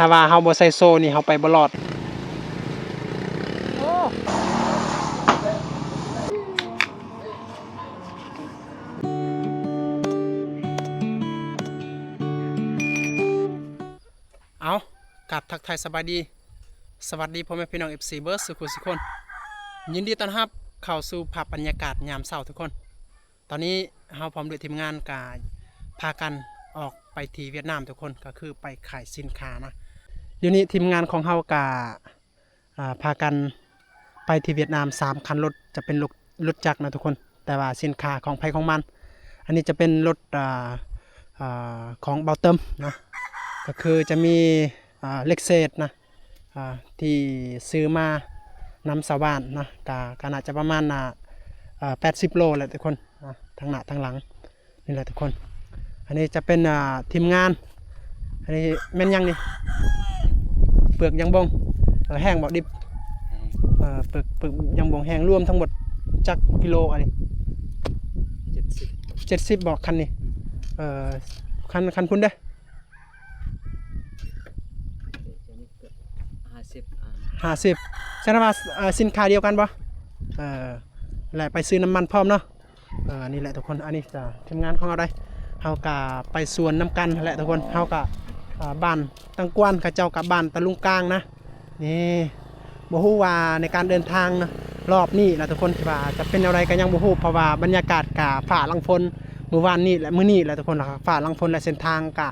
ถ้าว่าเฮาบ่ใส่โซ่นี่เฮาไปบ่รอดเอากับทักทายสบายดีสวัสดีพ่อแม่พี่น้อง FC เบิร์ดสุขุสุขคนยินดีต้อนรับเข้าสู่ภาพบรรยากาศยามเช้าทุกคนตอนนี้เฮาพร้อมด้วยทีมงานกาพากันออกไปที่เวียดนามทุกคนก็คือไปขายสินค้านะเดี๋ยวนี้ทีมงานของเฮากาพากันไปที่เวียดนาม3คันรถจะเป็นรถจักรนะทุกคนแต่ว่าสินค้าของไผของมันอันนี้จะเป็นรถของเบาเติมนะก็คือจะมีเล็กเซตนะที่ซื้อมานำสาวบ้านนะก็น่าจะประมาณ80 โลแหละทุกคนทั้งหน้าทั้งหลังนี่แหละทุกคนอันนี้จะเป็นทีมงานอันนี้แม่นยังนี่เปลือกยังบงแห้งบ่ดิบเปลือกยังบงแห้งรวมทั้งหมดจักกิโลอันนี้70บอกคันนี้คันพุ่นเด้อ50ใช่ไหมว่าสินค้าเดียวกันปะแหละไปซื้อน้ำมันพร้อมเนาะนี่แหละทุกคนอันนี้จะทีมงานของเราได้เฮากะไปสวนน้ำกันแหละทุกคนเฮากะบ้านตังกวนกับเจ้ากับบ้านตะลุงกลางนะนี่บ่ฮู้ว่าในการเดินทางนะรอบนี้นะทุกคนที่ว่าจะเป็นอะไรกันยังบ่ฮู้เพราะว่าบรรยากาศกะฝ่าลังฝนมื้อวานนี้และมื้อนี้แหละทุกคนล่ะฝ่าลังฝนและเส้นทางกะ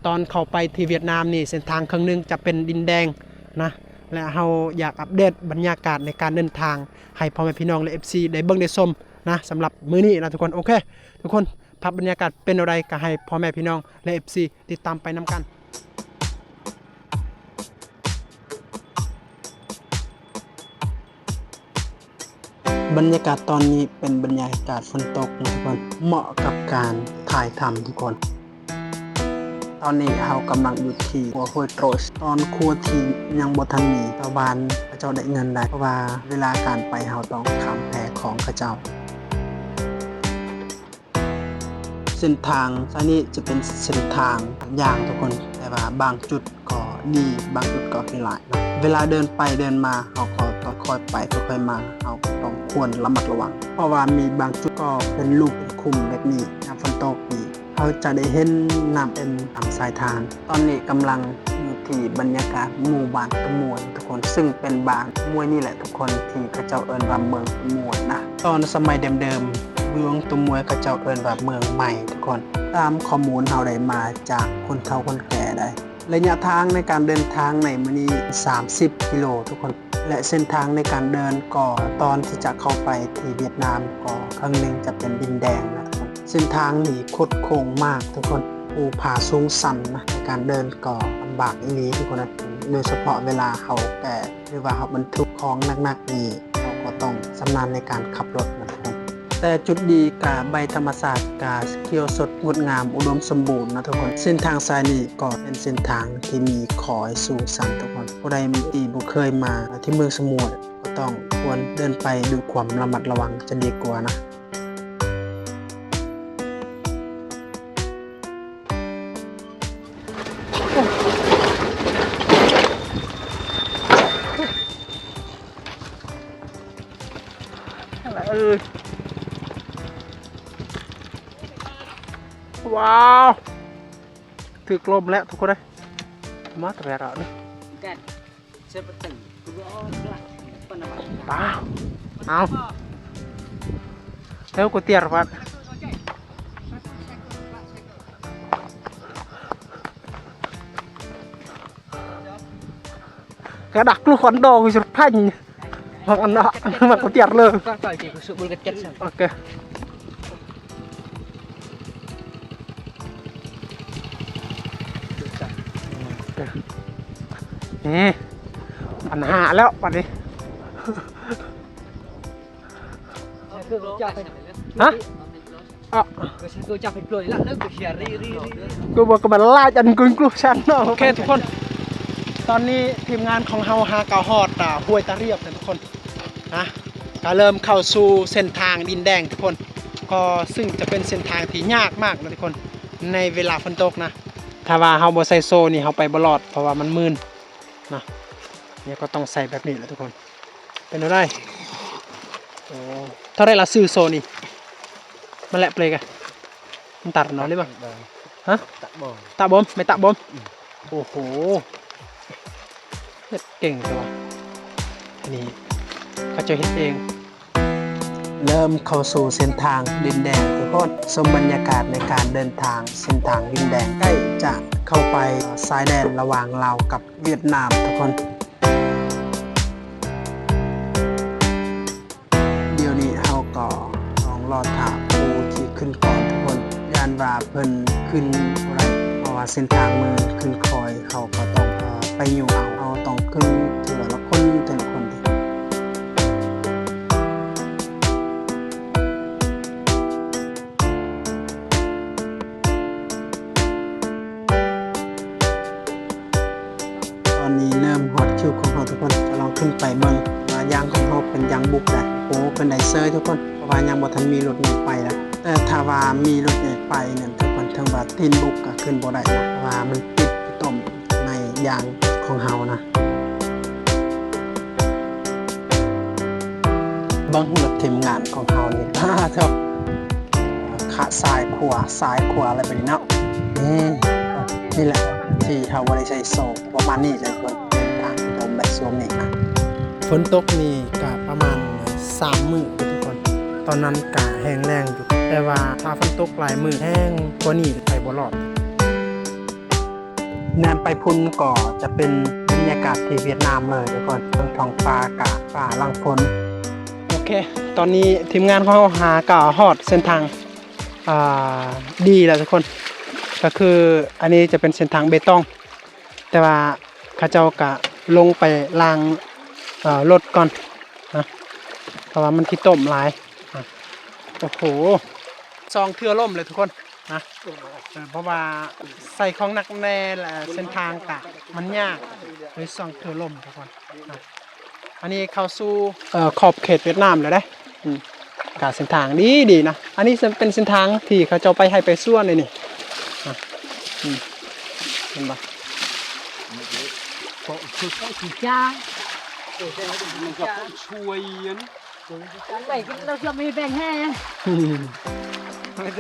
ตอนเข้าไปที่เวียดนามนี่เส้นทางครึ่งนึงจะเป็นดินแดงนะและเราอยากอัปเดตบรรยากาศในการเดินทางให้พ่อแม่พี่น้องและ FC ได้เบิ่งได้ชมนะสำหรับมื้อนี้นะทุกคนโอเคทุกคนภาพบรรยากาศเป็นอะไรก็ให้พ่อแม่พี่น้องและ FC ติดตามไปนำกันบรรยากาศตอนนี้เป็นบรรยากาศฝนตกนะทุกคนเหมาะกับการถ่ายทำทุกคนตอนนี้เรากำลังอยู่ที่ครัวห้วยโตรชตอนครัวที่ยังบ่ทันมีชาวบ้านเขาเจ้าได้เงินได้เพราะว่าเวลาการไปเราต้องข้ามแพของเขาเจ้าเส้นทางอันนี้จะเป็นเส้นทางอย่างทุกคนแต่ว่าบางจุดก็ดีบางจุดก็ขี้หลายนะเวลาเดินไปเดินมาเราก็ต้องค่อยไปค่อยมาเราต้องควรระมัดระวังเพราะว่ามีบางจุดก็เป็นลูกเป็นคุมแบบนี้น้ำฝนตกนี่เราจะได้เห็นน้ำเป็นตามสายทางตอนนี้กำลังอยู่ที่บรรยากาศหมู่บ้านตะมวนทุกคนซึ่งเป็นบ้านมวยนี่แหละทุกคนที่เขาเจ้าเอิ้นว่าเมืองตะมวนนะตอนสมัยเดิมๆเมืองตะมวนเขาเจ้าเอิ้นว่าเมืองใหม่ทุกคนตามข้อมูลเราได้มาจากคนเฒ่าคนแก่ได้ระยะทางในการเดินทางในมื้อนี้30 กิโลทุกคนและเส้นทางในการเดินก็ตอนที่จะเข้าไปที่เวียดนามก็ครั้งนึงจะเป็นดินแดงนะเส้นทางนี่คดโค้งมากทุกคนภูผาสูงสันนะในการเดินก็ลำบากอีนี้ทุกคนนะโดยเฉพาะเวลาเขาแก่หรือว่าเขาบรรทุกของหนักๆนี่เราก็ต้องชำนาญในการขับรถนะทุกคนแต่จุดดีกับใบธรรมศาสตร์กับเขียวสดงดงามอุดมสมบูรณ์นะทุกคนเส้นทางสายนี้ก็เป็นเส้นทางที่มีขอยสูงสันทุกคนผู้ใดมีตีบุเคยมาที่เมืองสมุทรก็ต้องควรเดินไปด้วยความระมัดระวังจะดีกว่านะว้าวถือกลมแล้วทุกคนเลยมาแต่ละนี่ป้าเอาแล้วกูเตี้ยหรอวะกระดักลูกคอนโดกูจะพังมันอันนั้นมันกูเตี้ยเลยโอเคนี่ปัญหาแล้ววันนี้ฮะกูบอกกับมันล่าจันกุนกลุ่มฉันเนาะโอเคทุกคนตอนนี้ทีมงานของเฮาฮากาฮอดห้วยตะเรียบนะทุกคนนะก็เริ่มเข้าสู่เส้นทางดินแดงทุกคนก็ซึ่งจะเป็นเส้นทางที่ยากมากนะทุกคนในเวลาฝนตกนะ ถ้าว่าเฮาบ่ใส่โซ่นี่เฮาไปบ่รอดเพราะว่ามันมึนนะเนี่ยก็ต้องใส่แบบนี้แหละทุกคนเป็นเอาได้โอ้เท่าไรล่ะซื้อโซ่นี่มันแหละเปลกอะมันตัดเนาะหรือเปล่าฮะตะบอมไม่ตะบอมโอ้โหเก่งจังวะนี่เขาจะเฮ็ดเองเริ่มเข้าสู่เส้นทางดินแดงทุกคนชมบรรยากาศในการเดินทางเส้นทางดินแดงใกล้จะเข้าไปชายแดนระหว่างลาวกับเวียดนามทุกคนเดี๋ยวนี้เฮาก็ต้องรอถามผู้ที่ขึ้นก่อนทุกคนยานว่าเพิ่นขึ้นอะไรเพราะว่าเส้นทางมือขึ้นคอยเขาก็ต้องไปอยู่เอาต้องขึ้นทีละคนทีละคนตอนนี้เริ่มฮอตคิวของเราทุกคนจะลองขึ้นไปเบิ่งว่ายางของเราเป็นยางบุกได้โอ้เป็นไดเซอร์ทุกคนเพราะว่ายังบ่ทันมีรถใหญ่ไปแล้วแต่ถ้าว่ามีรถใหญ่ไปเนี่ยทุกคนทั้งว่าตีนบุกก็ขึ้นบ่ได้นะเพราะว่ามันติดต่มในยางของเฮานะบางรถทีมงานของเฮานี่เท่าขาซ้ายขวาอะไรแบบนี้เนาะนี่แหละที่เฮาบ่ได้ใช้โซ่ประมาณนี้เลยคนทางตรงแบบสวมนี่นะฝนตกนี่ก็ประมาณ3 มื้อทุกคนตอนนั้นก็แห้งแล้งอยู่แต่ว่าถ้าฝนตกหลายมื้อแห้งกว่านี้ไปบ่รอดแนมไปพุ่นก็จะเป็นบรรยากาศที่เวียดนามเลยทุกคนเบิ่งท้องฟ้ากะฟ้าลังฝนโอเคตอนนี้ทีมงานของเราหากะฮอดเส้นทางดีแล้วทุกคนก็คืออันนี้จะเป็นเส้นทางเบตงแต่ว่าเขาเจ้ากะลงไปล้างรถก่อนนะเพราะว่ามันขี้ต้มหลายโอ้โหซองเทือล่มเลยทุกคนนะเพราะว่าใส่ของหนักแน่แหละเส้นทางกะมันยากเลยซองเทือล่มทุกคนนะอันนี้เข้าสู่ขอบเขตเวียดนามเลยได้กะเส้นทางดีนะอันนี้เป็นเส้นทางที่เขาเจ้าไปให้ไปส่วนเลยนี่เห็นปะจ้า มันก็ช่วยยัน ไปก็เราจะไม่แบ่งให้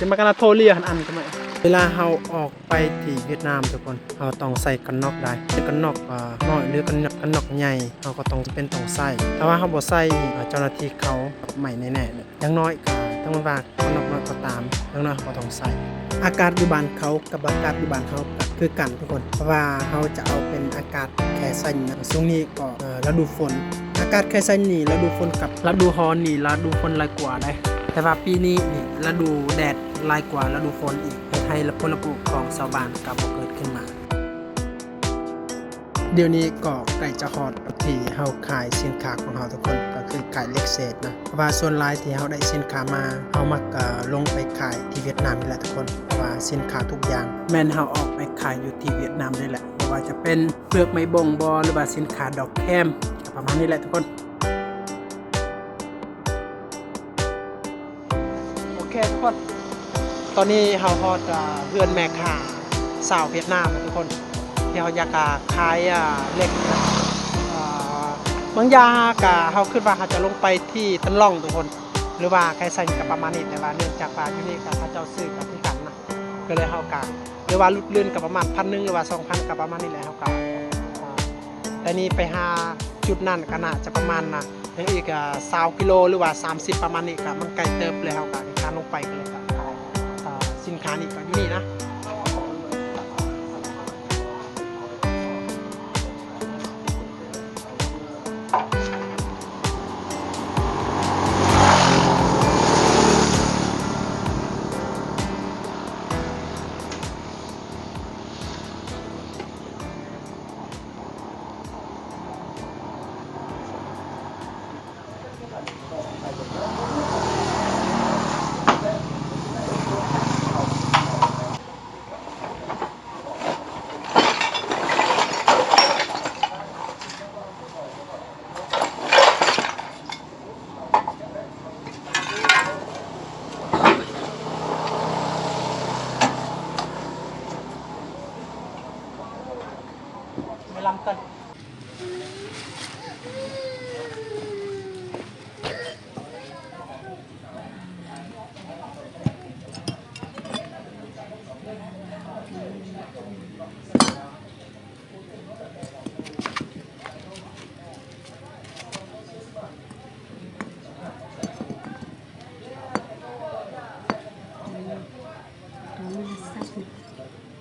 จะมากระโทรเรียกอันทำไมเวลาเราออกไปที่เวียดนามทุกคนเราต้องใส่กันน็อกได้กันน็อกน้อยหรือกันน็อกใหญ่เราก็ต้องเป็นต้องใส่ถ้าว่าเราบ่ใส่เจ้าหน้าที่เขาใหม่แน่ๆเลยอย่างน้อยก็ต้องมาว่ากันน็อกน้อยก็ตามอย่างน้อยเราต้องใส่อากาศอยู่บ้านเขากับอากาศอยู่บ้านเขาคือกันทุกคนเพราะว่าเขาจะเอาเป็นอากาศแค่สั่นช่วงนี้ก็ฤดูฝนอากาศแค่สั่นนี่ฤดูฝนกับฤดูร้อนนี่ฤดูฝนหลายกว่าได้แต่ว่าปีนี้นี่ฤดูแดดหลายกว่าฤดูฝนอีกให้ผลปลูกของชาวบ้านก็บ่เกิดขึ้นมาเดี๋ยวนี้ก็ใกล้จะฮอดที่เฮาขายสินค้าของเฮาทุกคนก็คือขายเล็กเศษนะเพราะว่าส่วนหลายที่เฮาได้สินค้ามาเฮามักลงไปขายที่เวียดนามนี่แหละทุกคนเพราะว่าสินค้าทุกอย่างแม่นเฮาออกไปขายอยู่ที่เวียดนามนี่แหละไม่ว่าจะเป็นเปลือกไม้บ่งบอหรือว่าสินค้าดอกแคมประมาณนี้แหละทุกคนโอเคทุกคนตอนนี้เฮาฮอดเฮือนแม่ค้าสาวเวียดนามนะทุกคนที่เฮาอยากขายเหล็กนะบางอย่างเฮาคิดว่าเฮาจะลงไปที่ตันล่องทุกคนหรือว่าใครใส่กับประมาณนี้แต่ว่าเนื่องจากว่าอยู่นี่เขาเจ้าซื้อกับที่กันนะก็เลยเฮากะหรือว่าลุดลื่นกับประมาณ1,000หรือว่า 2,000 กับประมาณนี้แหละเฮากะแต่นี่ไปหาจุดนั้นก็น่าจะประมาณนะยังอีก20 กิโลหรือว่า30ประมาณนี้ก็มันไกลเติบเลยเฮากะการลงไปก็เลยก็สินค้านี่ก็อยู่นี่นะ ก่อน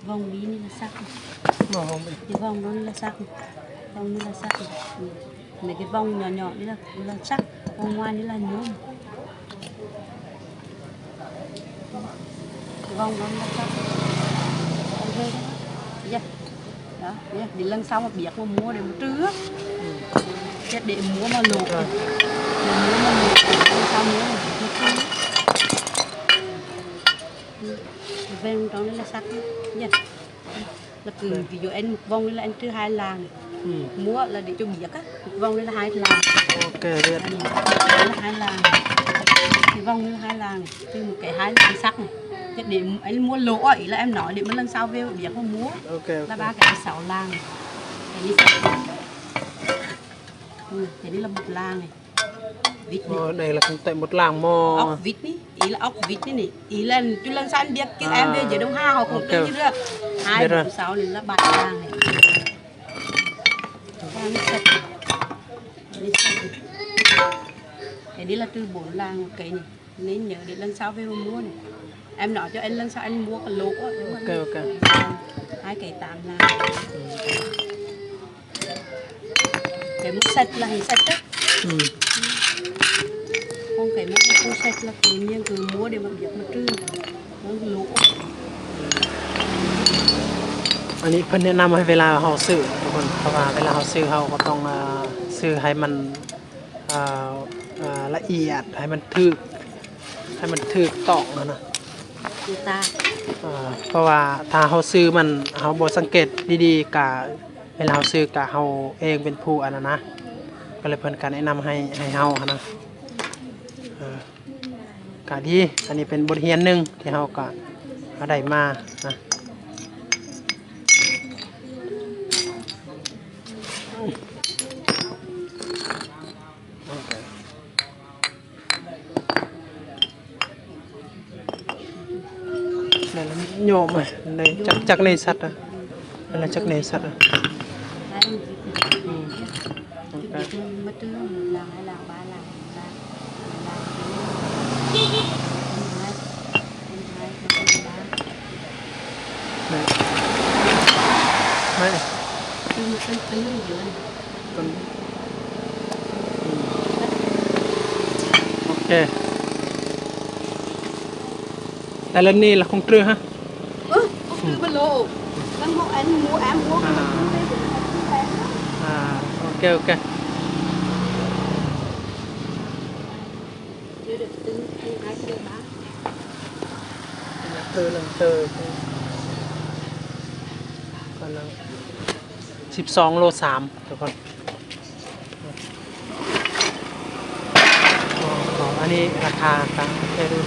vòng bí này là sắcบ่หอมอีก cái vòng đó là sắc vòng này là sắc mấy cái vòng nhỏ nhỏ đấy là sắc vòng ngoài đấy là nhôm cái vòng đó là sắc ok đấy dạ đó để lần sau mà biết mà mua để mà trưa chết để mua mà luộc để mua mà luộc lần sau mua mà trưa ven trong đây là sắc nha là cứ ví dụ anh một vòng đây là anh trừ 2 làng múa là để cho biết á một vòng đây là 2 làng ok biết đây là 2 làng cái vòng đây là 2 làng trừ một cái 2 là sắc này thế để anh mua lỗ ý là em nói để mà lần sau về biết mà múa ok là 3 cái 6 làng cái đi cái đi là 1 làng này vịt này. Đây là cũng tại một làng mò ốc vịt ní ý là ốc vịt này ý là chú lần sau anh biết chứ em về dưới Đông Hà họ cũng tự như được 2 4 6 nên là 7 làng này cái đi là trừ 4 làng một cái này nên nhớ để lần sau về mua này em nói cho anh lần sau anh mua cái lỗ ok ok 2 cái 8 làng cái mút sạch là hình sạch đấy không cái mút không sạch là tự nhiên cứ mua để mà biết mà trừ nó lỗ อันนี้เพิ่นแนะนำให้เวลาเฮาซื้อทุกคนเพราะว่าเวลาเฮาซื้อเฮาก็ต้องซื้อให้มันละเอียดให้มันถึกต้องนะ ดูตา เพราะว่าถ้าเฮาซื้อมันเฮาบ่สังเกตดีๆกะเวลาเฮาซื้อกะเฮาเองเป็นผู้อันนั้นนะก็เลยเพิ่นก็แนะนำให้เฮานะกะดีอันนี้เป็นบทเรียนหนึงที่เฮาก็ได้มานะโยมในจักในสัตว์อะไรจักในสัตว์ đấy mất trừ làng 2 làng 3 làng ไม่ từ một cân dưới này โอเคแต่ละนี่ละคงตรือฮะ คือมันโลแล้วพวกanh mua em muaโอเคโอเค chưa được tính 2 kg 3 เธอก็ลัง12 โล 3ทุกคนอันนี้ราคาครับให้ดู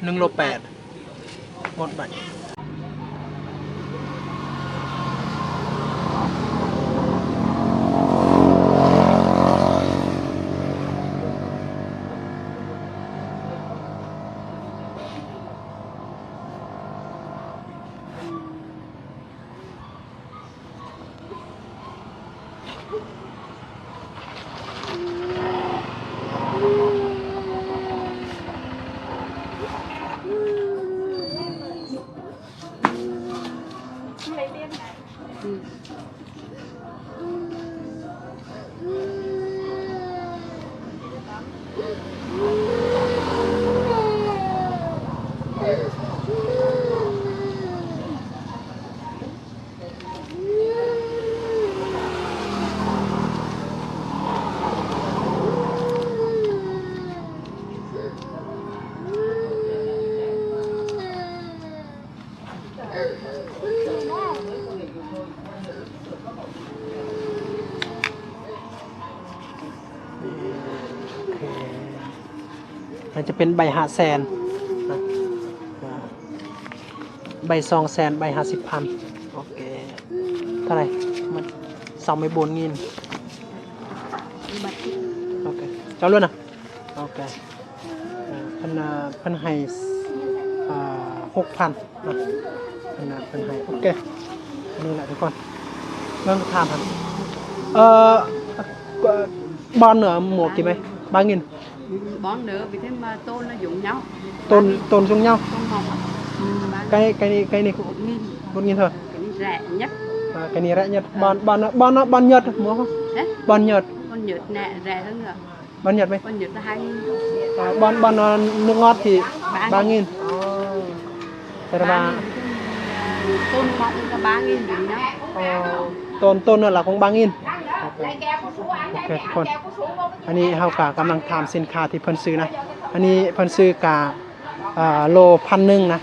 1 โล 8หมดไป มันจะเป็นใบ500,000นะใบ200,000ใบ50,000โอเคเท่าไหร่มัน24,000 โอเคเจ้าล้วนนะโอเคเพิ่นให้6,000นะเพิ่นให้โอเคนี่แหละทุกคนเริ่มทำครับบอลเหนือหมวกกี่ไหมบางงิน bón nữa vì thế mà tôn nó dụng nhau ต้นchung nhau tôn mọc cái này cũng 1.000 thôi cái này rẻ nhất cái này rẻ nhất bòn nhật mua không hết bòn nhật con nhật nè rẻ hơn nữa bòn nhật mấy con nhật là 2.000 bòn nước ngọt thì 3.000 แต่ว่า tôn mọc là 3.000 đúng nhau ต้นนั่นแหละของ 3.000 โอเคทุกคนอันนี้เฮากะกำลังทำสินค้าที่เพิ่นซื้อนะอันนี้เพิ่นซื้อกะโล1,100นะ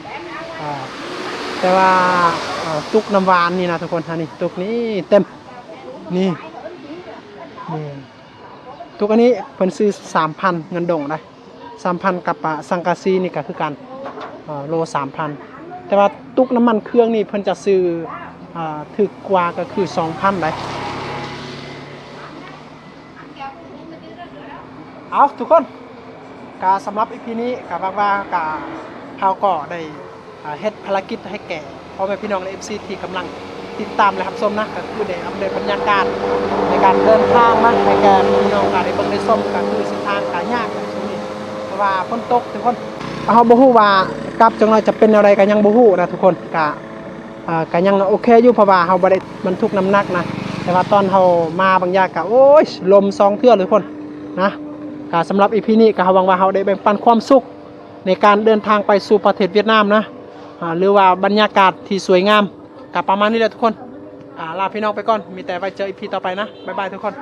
แต่ว่าตุกน้ำหวานนี่นะทุกคนอันนี้ตุกนี้เต็มนี่ตุกอันนี้เพิ่นซื้อ 3,000 เงินดงได้ 3,000 กับสังกะสีนี่ก็คือกันโล 3,000 แต่ว่าตุกน้ำมันเครื่องนี่เพิ่นจะซื้อถึกกว่าก็คือ 2,000 ได้เอาทุกคนกาสำหรับอีพีนี้กับว่ากาเฮาก็ได้เฮ็ดภารกิจให้แก่พ่อแม่พี่น้องใน FC ที่กำลังติดตามและรับชมนะก็คือได้อัปเดตบรรยากาศในการเดินทางมาให้แก่พี่น้องได้เบิ่งได้ชมก็คือเส้นทางกายากช่วงนี้เพราะว่าฝนตกทุกคนเฮาบ่ฮู้ว่ากลับจังได๋จะเป็นอะไรก็ยังบ่ฮู้นะทุกคนก็ยังโอเคอยู่เพราะว่าเฮาบ่ได้บรรทุกน้ำหนักนะแต่ว่าตอนเฮามาบางอย่างก็โอ้ยลม2เทื่อเลยทุกคนนะสำหรับอีพีนี้ก็หวังว่าเราได้แบ่งปันความสุขในการเดินทางไปสู่ประเทศเวียดนามนะหรือว่าบรรยากาศที่สวยงามกับประมาณนี้แหละทุกคนลาพี่น้องไปก่อนมีแต่ไว้เจออีพีต่อไปนะบ๊ายบายทุกคน